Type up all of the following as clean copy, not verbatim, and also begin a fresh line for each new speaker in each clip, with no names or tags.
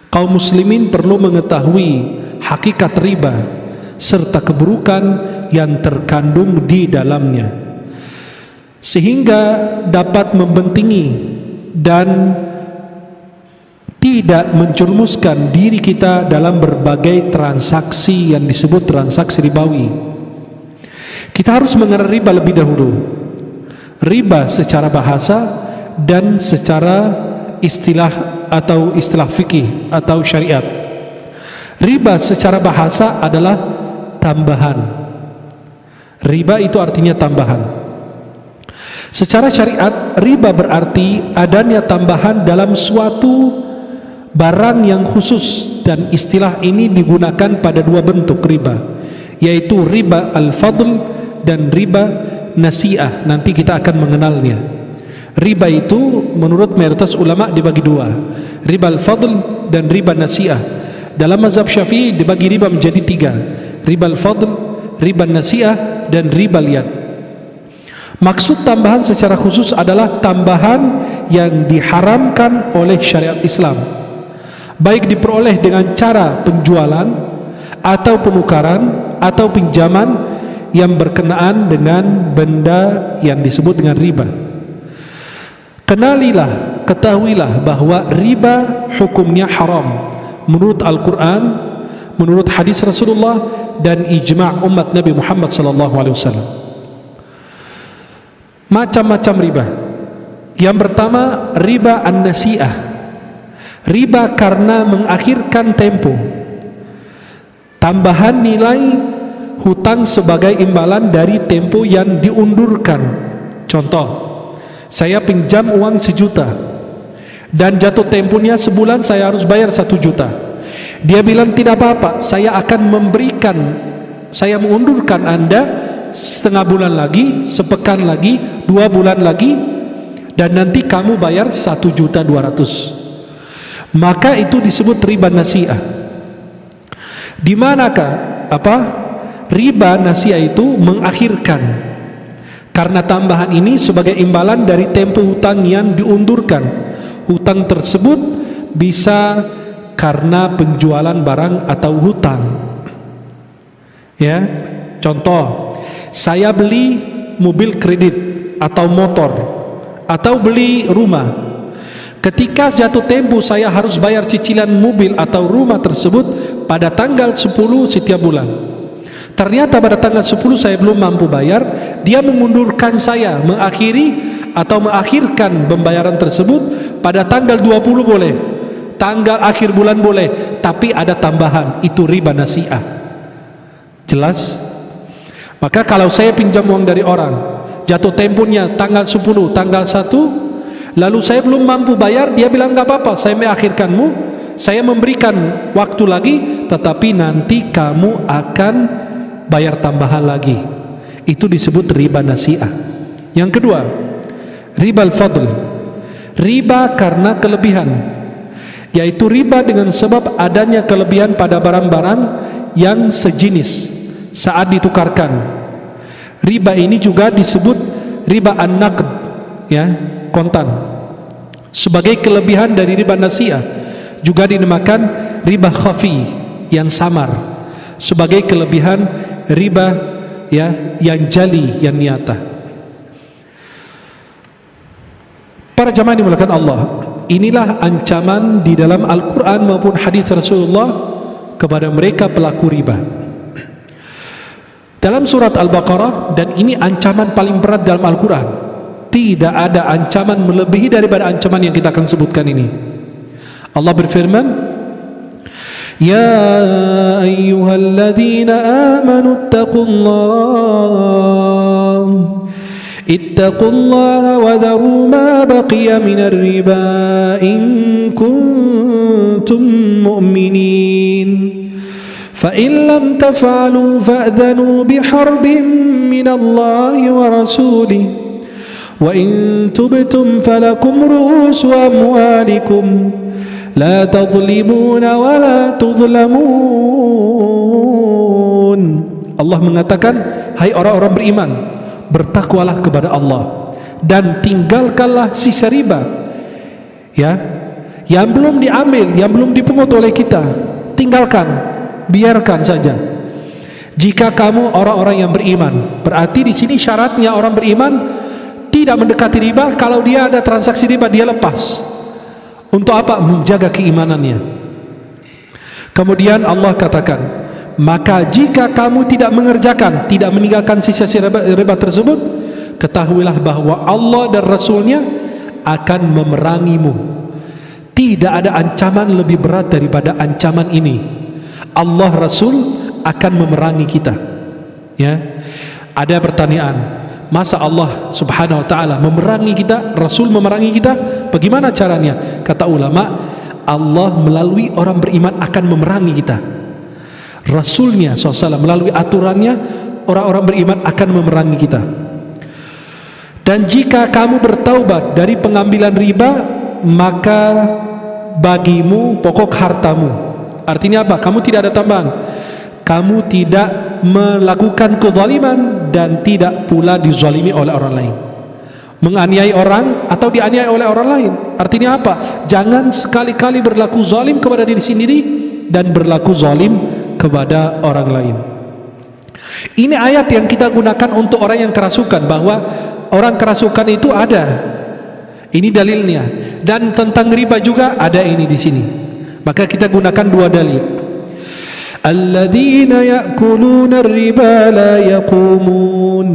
Kaum muslimin perlu mengetahui hakikat riba serta keburukan yang terkandung di dalamnya, sehingga dapat membentengi dan tidak menjerumuskan diri kita dalam berbagai transaksi yang disebut transaksi ribawi. Kita harus mengenal riba lebih dahulu. Riba secara bahasa dan secara istilah atau istilah fikih atau syariat. Riba secara bahasa adalah tambahan. Riba itu artinya tambahan. Secara syariat, riba berarti adanya tambahan dalam suatu barang yang khusus, dan istilah ini digunakan pada dua bentuk riba, yaitu riba al-fadl dan riba nasi'ah. Nanti kita akan mengenalnya. Riba itu menurut mayoritas ulama dibagi dua, riba al-fadl dan riba nasi'ah. Dalam mazhab Syafi'i dibagi riba menjadi tiga: riba al-fadl, riba nasi'ah, dan riba liyad. Maksud tambahan secara khusus adalah tambahan yang diharamkan oleh syariat Islam, baik diperoleh dengan cara penjualan atau penukaran atau pinjaman yang berkenaan dengan benda yang disebut dengan riba. Kenalilah, ketahuilah bahwa riba hukumnya haram menurut Al-Quran, menurut hadis Rasulullah, dan ijma' umat Nabi Muhammad SAW. Macam-macam riba. Yang pertama, riba an-nasi'ah. Riba karena mengakhirkan tempo, tambahan nilai hutang sebagai imbalan dari tempo yang diundurkan. Contoh, saya pinjam uang 1 juta dan jatuh temponya sebulan, saya harus bayar 1 juta. Dia bilang tidak apa-apa, saya akan memberikan, saya mengundurkan Anda setengah bulan lagi, sepekan lagi, 2 bulan lagi, dan nanti kamu bayar 1.200.000. Maka itu disebut riba nasi'ah. Di manakah riba nasi'ah itu mengakhirkan, karena tambahan ini sebagai imbalan dari tempo hutang yang diundurkan. Hutang tersebut bisa karena penjualan barang atau hutang. Ya, contoh, saya beli mobil kredit atau motor atau beli rumah. Ketika jatuh tempo saya harus bayar cicilan mobil atau rumah tersebut pada tanggal 10 setiap bulan. Ternyata pada tanggal 10 saya belum mampu bayar, dia mengundurkan saya, mengakhiri atau mengakhirkan pembayaran tersebut pada tanggal 20 boleh, tanggal akhir bulan boleh, tapi ada tambahan, itu riba nasi'ah. Jelas? Maka kalau saya pinjam uang dari orang, jatuh temponya tanggal 10, tanggal 1, lalu saya belum mampu bayar, dia bilang gak apa-apa, saya mengakhirkanmu, saya memberikan waktu lagi, tetapi nanti kamu akan bayar tambahan lagi. Itu disebut riba nasi'ah. Yang kedua, riba al-fadl. Riba karena kelebihan, yaitu riba dengan sebab adanya kelebihan pada barang-barang yang sejenis saat ditukarkan. Riba ini juga disebut riba an-naqd, ya, kontan. Sebagai kelebihan dari riba nasi'ah, juga dinamakan riba khafi, yang samar, sebagai kelebihan riba, ya, yang jali, yang nyata. Para jamaah dimuliakan Allah, inilah ancaman di dalam Al-Quran maupun hadis Rasulullah kepada mereka pelaku riba. Dalam surat Al-Baqarah, dan ini ancaman paling berat dalam Al-Quran, tidak ada ancaman melebihi daripada ancaman yang kita akan sebutkan ini. Allah berfirman, Ya ayyuhalladzina amanu ittaqullaha wa dharu ma baqiya minar riba in kuntum mu'minin. فَإِنْ لَمْ تَفْعَلُوا فَأْذَنُوا بِحَرْبٍ مِّنَ اللَّهِ وَرَسُولِهِ وَإِنْ تُبْتُمْ فَلَكُمْ رُءُوسُ أَمْوَالِكُمْ لَا تَظْلِمُونَ وَلَا تُظْلَمُونَ. Allah mengatakan, hai orang-orang beriman, bertakwalah kepada Allah dan tinggalkanlah sisa riba, ya, yang belum diambil, yang belum dipungut oleh kita. Tinggalkan, biarkan saja. Jika kamu orang-orang yang beriman, berarti di sini syaratnya orang beriman tidak mendekati riba. Kalau dia ada transaksi riba, dia lepas. Untuk apa? Menjaga keimanannya. Kemudian Allah katakan, maka jika kamu tidak mengerjakan, tidak meninggalkan sisa-sisa riba tersebut, ketahuilah bahwa Allah dan Rasulnya akan memerangimu. Tidak ada ancaman lebih berat daripada ancaman ini. Allah Rasul akan memerangi kita. Ya, ada pertanyaan, masa Allah Subhanahu Wa Taala memerangi kita, Rasul memerangi kita? Bagaimana caranya? Kata ulama, Allah melalui orang beriman akan memerangi kita. Rasulnya SAW melalui aturannya, orang-orang beriman akan memerangi kita. Dan jika kamu bertaubat dari pengambilan riba, maka bagimu pokok hartamu. Artinya apa? Kamu tidak ada tambahan, kamu tidak melakukan kezaliman dan tidak pula dizalimi oleh orang lain, menganiaya orang atau dianiaya oleh orang lain. Artinya apa? Jangan sekali-kali berlaku zalim kepada diri sendiri dan berlaku zalim kepada orang lain. Ini ayat yang kita gunakan untuk orang yang kerasukan, bahwa orang kerasukan itu ada. Ini dalilnya. Dan tentang riba juga ada ini di sini. Maka kita gunakan dua dalil. Alladzina ya'kuluna ar-riba la yaqumun.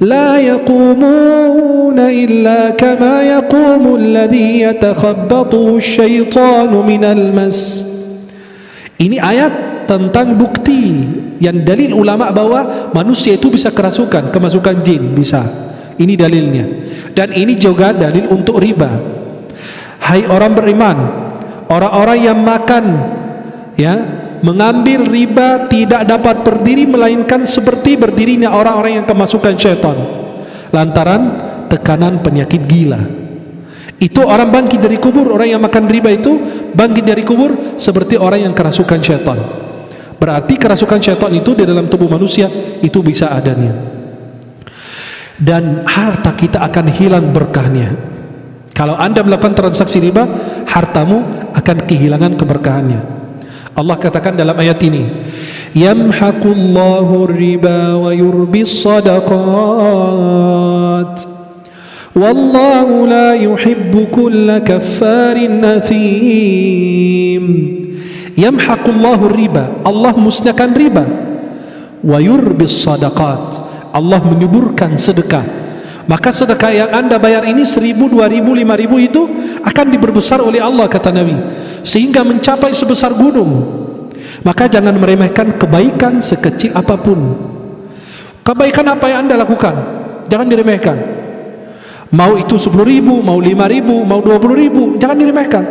لا يقومون إلا كما يقوم الذي يتخبطه الشيطان من المس. Ini ayat tentang bukti yang dalil ulama bahwa manusia itu bisa kerasukan, kemasukan jin bisa. Ini dalilnya. Dan ini juga dalil untuk riba. Hai orang beriman, orang-orang yang makan, ya, mengambil riba tidak dapat berdiri melainkan seperti berdirinya orang-orang yang kemasukan syaitan lantaran tekanan penyakit gila. Itu orang bangkit dari kubur, orang yang makan riba itu bangkit dari kubur seperti orang yang kerasukan syaitan. Berarti kerasukan syaitan itu di dalam tubuh manusia itu bisa adanya. Dan harta kita akan hilang berkahnya. Kalau anda melakukan transaksi riba, hartamu akan kehilangan keberkahannya. Allah katakan dalam ayat ini, yamhaqullahu riba wa yurbis sadaqat wallahu la yuhibbu kulla kaffarin athim. Yamhaqullahu riba, Allah musnahkan riba, wa yurbis sadaqat, Allah menyuburkan sedekah. Maka sedekah yang anda bayar ini 1.000, 2.000, 5.000 itu akan diperbesar oleh Allah, kata Nabi, sehingga mencapai sebesar gunung. Maka jangan meremehkan kebaikan sekecil apapun. Kebaikan apa yang anda lakukan, jangan diremehkan. Mau itu 10.000, mau 5.000, mau 20.000, jangan diremehkan.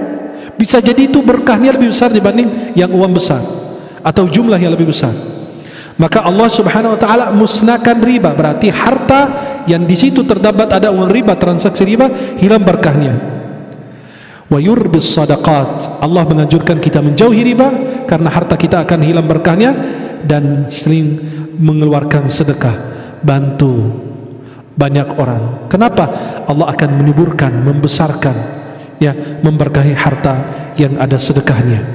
Bisa jadi itu berkahnya lebih besar dibanding yang uang besar atau jumlah yang lebih besar. Maka Allah Subhanahu Wa Taala musnahkan riba, berarti harta yang di situ terdapat ada uang riba, transaksi riba, hilang berkahnya. Wa yurbis sadaqat, Allah menganjurkan kita menjauhi riba karena harta kita akan hilang berkahnya, dan sering mengeluarkan sedekah, bantu banyak orang. Kenapa? Allah akan menyuburkan, membesarkan, ya, memberkahi harta yang ada sedekahnya.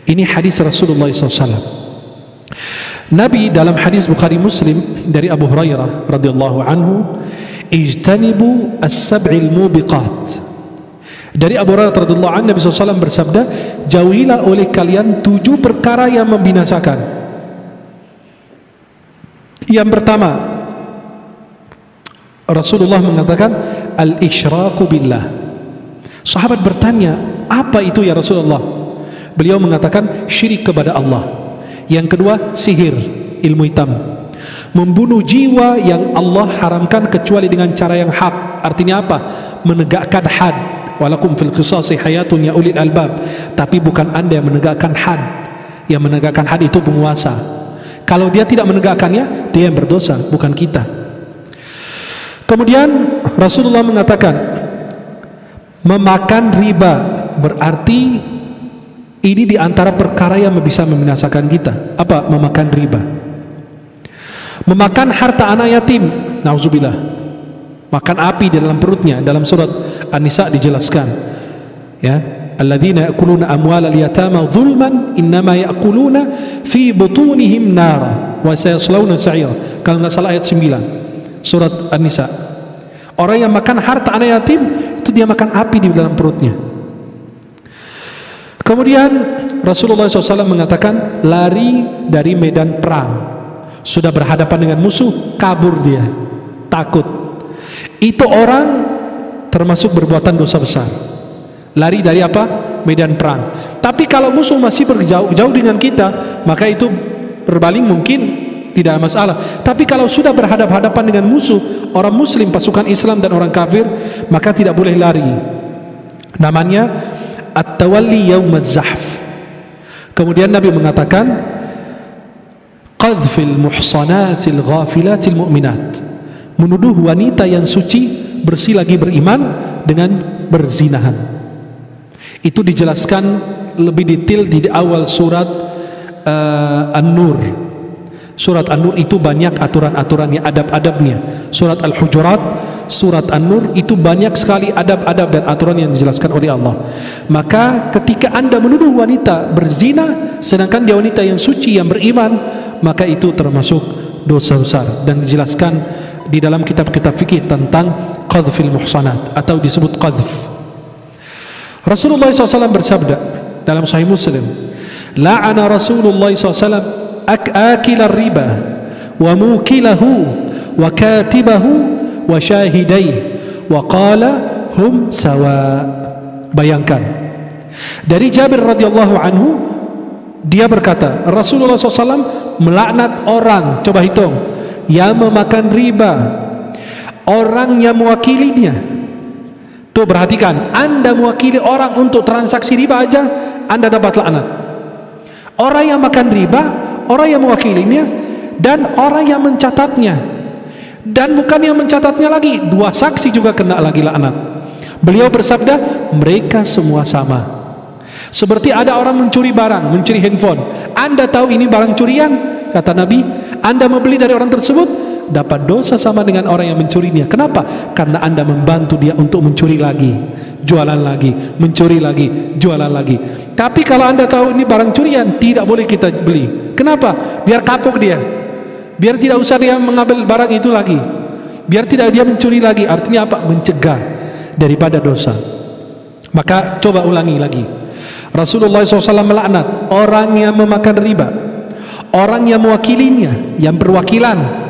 Ini hadis Rasulullah SAW. Nabi dalam hadis Bukhari Muslim dari Abu Hurairah radhiyallahu anhu, ijtanibu as-sab'il mubiqat. Dari Abu Hurairah radhiyallahu anhu, Nabi SAW bersabda, jauhilah oleh kalian 7 perkara yang membinasakan. Yang pertama, Rasulullah mengatakan al-isyraku billah. Sahabat bertanya, apa itu ya Rasulullah? Beliau mengatakan syirik kepada Allah. Yang kedua, sihir, ilmu hitam, membunuh jiwa yang Allah haramkan kecuali dengan cara yang hak. Artinya apa? Menegakkan had. Walakum fil qisasi hayatun ya ulil albab. Tapi bukan anda yang menegakkan had. Yang menegakkan had itu penguasa. Kalau dia tidak menegakkannya, dia yang berdosa, bukan kita. Kemudian Rasulullah mengatakan, memakan riba berarti ini di antara perkara yang bisa membinasakan kita. Apa? Memakan riba. memakan harta anak yatim, nauzubillah, makan api di dalam perutnya. Dalam surat An-Nisa dijelaskan, ya, alladzina ya'kuluna amwalal yatama zulman innama ya'kuluna fi butunihim nara wa sayaslawna sa'ira. Kalau enggak salah ayat 9 surat An-Nisa. Orang yang makan harta anak yatim itu dia makan api di dalam perutnya. Kemudian Rasulullah SAW mengatakan, lari dari medan perang, sudah berhadapan dengan musuh, kabur dia, takut, itu orang termasuk berbuatan dosa besar. Lari dari apa? Medan perang. Tapi kalau musuh masih berjauh dengan kita, maka itu berbaling mungkin tidak ada masalah. Tapi kalau sudah berhadapan-hadapan dengan musuh, orang muslim, pasukan Islam dan orang kafir, maka tidak boleh lari. Namanya at-tawalli yaumaz zahf. Kemudian Nabi mengatakan, qadhfil muhsanatil ghafilatil mu'minat, menuduh wanita yang suci, bersih lagi beriman dengan berzinahan. Itu dijelaskan lebih detail di awal surat An-Nur. Surat An-Nur itu banyak aturan-aturannya, adab-adabnya. Surat Al-Hujurat, surat An-Nur itu banyak sekali adab-adab dan aturan yang dijelaskan oleh Allah. Maka ketika Anda menuduh wanita berzina sedangkan dia wanita yang suci, yang beriman, maka itu termasuk dosa besar dan dijelaskan di dalam kitab-kitab fikih tentang qadhfil muhsanat atau disebut qadhf. Rasulullah SAW bersabda dalam Sahih Muslim, la'ana Rasulullah SAW akil riba wa mukilahu wa katibahu wa syahidai wa qala hum sawa. Bayangkan, dari Jabir radhiyallahu anhu, dia berkata Rasulullah SAW melaknat orang, coba hitung, yang memakan riba, orang yang mewakilinya. Tuh perhatikan, Anda mewakili orang untuk transaksi riba aja Anda dapat laknat. Orang yang makan riba, orang yang mewakilinya, dan orang yang mencatatnya. Dan bukan yang mencatatnya lagi, dua saksi juga kena lagi laknat. Beliau bersabda, mereka semua sama. Seperti ada orang mencuri barang, mencuri handphone, Anda tahu ini barang curian, kata Nabi, Anda membeli dari orang tersebut, dapat dosa sama dengan orang yang mencurinya. Kenapa? Karena Anda membantu dia untuk mencuri lagi, jualan lagi, mencuri lagi, jualan lagi. Tapi kalau Anda tahu ini barang curian, tidak boleh kita beli. Kenapa? Biar kapok dia, biar tidak usah dia mengambil barang itu lagi, biar tidak dia mencuri lagi. Artinya apa? Mencegah daripada dosa. Maka coba ulangi lagi, Rasulullah SAW melaknat orang yang memakan riba, orang yang mewakilinya, yang perwakilan.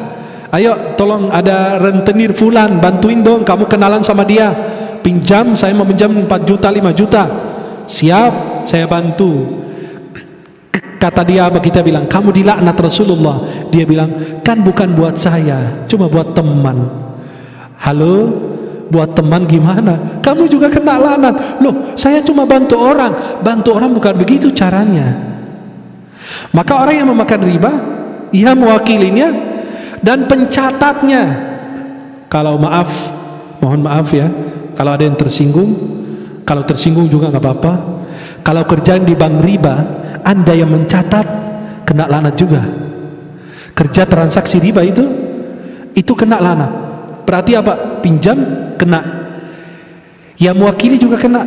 Ayo tolong ada rentenir fulan, bantuin dong, kamu kenalan sama dia, pinjam, saya mau pinjam 4 juta 5 juta. Siap, saya bantu. Kata dia apa? Kita bilang kamu dilaknat Rasulullah. Dia bilang kan bukan buat saya, cuma buat teman. Halo, buat teman gimana? Kamu juga kena laknat. Loh, saya cuma bantu orang bukan begitu caranya. Maka orang yang memakan riba, ia mewakilinya dan pencatatnya. Kalau mohon maaf ya, kalau ada yang tersinggung, kalau tersinggung juga nggak apa-apa. Kalau kerjaan di bank riba, Anda yang mencatat kena laknat juga. Kerja transaksi riba itu kena laknat. Berarti apa? Pinjam kena, yang mewakili juga kena,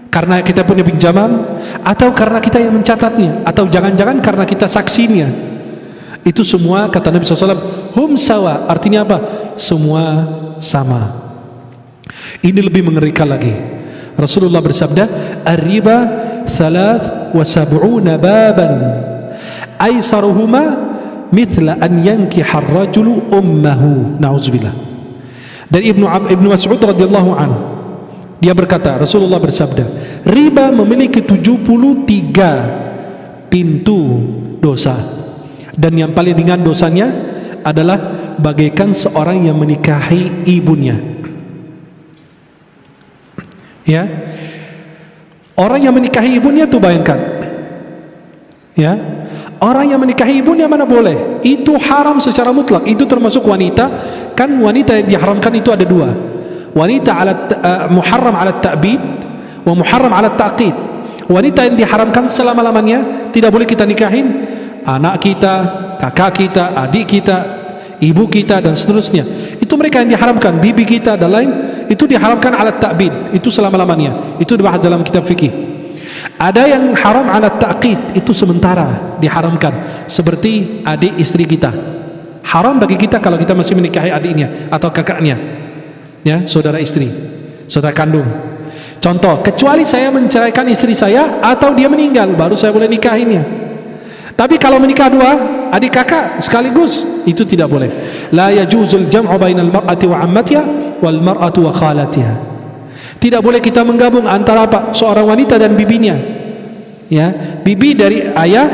karena kita punya pinjaman, atau karena kita yang mencatatnya, atau jangan-jangan karena kita saksinya. Itu semua kata Nabi SAW, hum sawa. Artinya apa? Semua sama. Ini lebih mengerikan lagi. Rasulullah bersabda, ar-riba 73 baban aisaruhuma mithla an yankiha ar-rajulu ummahu. Na'udzubillah. Dari Ibnu Mas'ud radhiyallahu anhu, dia berkata, Rasulullah bersabda, riba memiliki 73 pintu dosa, dan yang paling ringan dosanya adalah bagaikan seorang yang menikahi ibunya. Ya, orang yang menikahi ibunya tuh bayangkan, ya, orang yang menikahi ibunya mana boleh, itu haram secara mutlak. Itu termasuk wanita. Kan wanita yang diharamkan itu ada dua, wanita muharram ala ta'bid wa muharram ala ta'qid. Wanita yang diharamkan selama-lamanya, tidak boleh kita nikahin, anak kita, kakak kita, adik kita, ibu kita dan seterusnya. Itu mereka yang diharamkan. Bibi kita dan lain itu diharamkan ala ta'bid, itu selama-lamanya. Itu dibahas dalam kitab fikih. Ada yang haram ala ta'qid, itu sementara diharamkan, seperti adik istri kita. Haram bagi kita kalau kita masih menikahi adiknya atau kakaknya, ya, saudara istri, saudara kandung. Contoh, kecuali saya menceraikan istri saya atau dia meninggal, baru saya boleh nikahinya. Tapi kalau menikah dua, adik kakak sekaligus, itu tidak boleh. La yajuzul jam'u bainal mar'ati wa ammatiha wal mar'atu wa khalatiha. Tidak boleh kita menggabung antara apa? Seorang wanita dan bibinya. Ya, bibi dari ayah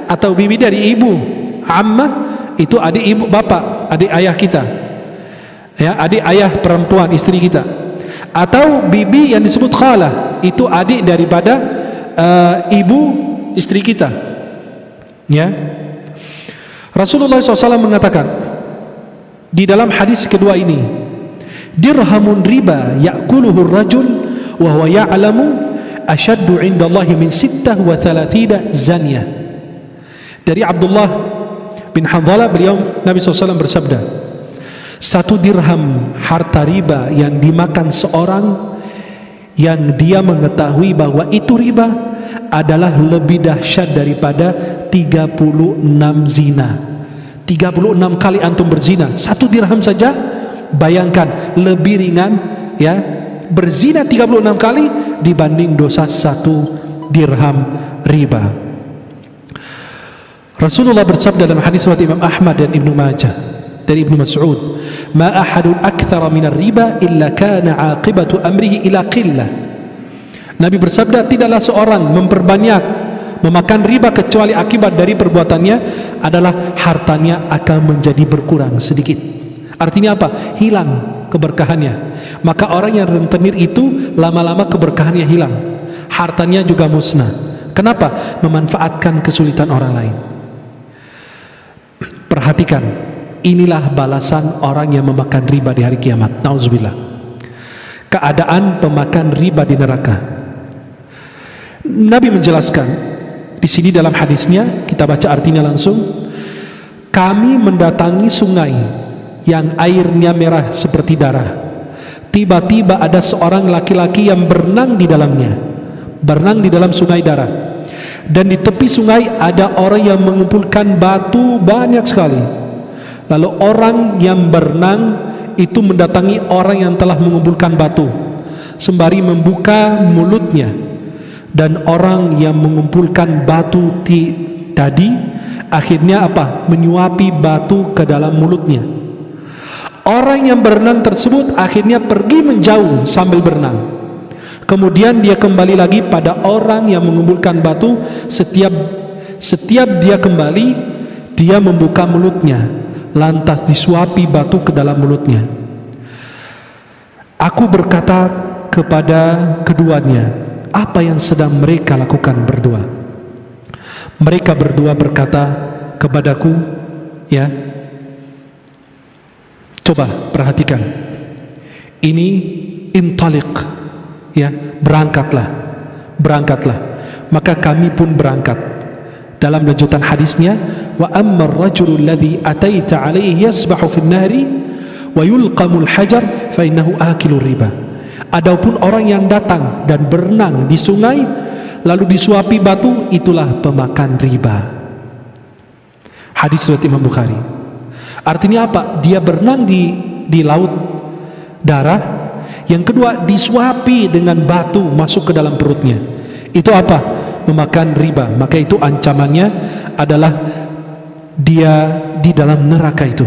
atau bibi dari ibu. Ammah itu adik ibu bapak, adik ayah kita. Ya, adik ayah perempuan istri kita. Atau bibi yang disebut khalah, itu adik daripada ibu istri kita. Ya, Rasulullah SAW mengatakan di dalam hadis kedua ini, dirhamun riba ya'kuluhu ar-rajul wa huwa ya'lamu ashaddu 'inda Allah min 36 zaniyah. Dari Abdullah bin Hanzalah, beliau Nabi SAW bersabda, 1 dirham harta riba yang dimakan seorang yang dia mengetahui bahwa itu riba adalah lebih dahsyat daripada 36 zina. 36 kali antum berzina, 1 dirham saja, bayangkan lebih ringan, ya, berzina 36 kali dibanding dosa 1 dirham riba. Rasulullah bersabda dalam hadis riwayat Imam Ahmad dan Ibnu Majah dari Ibnu Mas'ud, ma ahadun aktsara minar riba illa kana aqibatu amrihi ila qillah. Nabi bersabda, tidaklah seorang memperbanyak memakan riba kecuali akibat dari perbuatannya adalah hartanya akan menjadi berkurang sedikit. Artinya apa? Hilang keberkahannya. Maka orang yang rentenir itu lama-lama keberkahannya hilang, hartanya juga musnah. Kenapa? Memanfaatkan kesulitan orang lain. Perhatikan, inilah balasan orang yang memakan riba di hari kiamat. Nauzubillah. Keadaan pemakan riba di neraka. Nabi menjelaskan di sini dalam hadisnya, kita baca artinya langsung. Kami mendatangi sungai yang airnya merah seperti darah. Tiba-tiba ada seorang laki-laki yang berenang di dalamnya, berenang di dalam sungai darah. Dan di tepi sungai ada orang yang mengumpulkan batu banyak sekali. Lalu orang yang berenang itu mendatangi orang yang telah mengumpulkan batu sembari membuka mulutnya, dan orang yang mengumpulkan batu tadi akhirnya apa? Menyuapi batu ke dalam mulutnya. Orang yang berenang tersebut akhirnya pergi menjauh sambil berenang. Kemudian dia kembali lagi pada orang yang mengumpulkan batu. Setiap dia kembali, dia membuka mulutnya, lantas disuapi batu ke dalam mulutnya. Aku berkata kepada keduanya, apa yang sedang mereka lakukan berdua? Mereka berdua berkata kepadaku, ya, coba perhatikan, ini intaliq, ya, berangkatlah. Maka kami pun berangkat. Dalam lanjutan hadisnya, wa ammar rajulul ladzi ataita alaihi yasbahu fin nahri wa yulqamul hajar fa innahu akilur riba. Adapun orang yang datang dan berenang di sungai lalu disuapi batu, itulah pemakan riba. Hadis riwayat Imam Bukhari. Artinya apa? Dia berenang di laut darah. Yang kedua, disuapi dengan batu masuk ke dalam perutnya. Itu apa? Memakan riba. Maka itu ancamannya adalah dia di dalam neraka itu.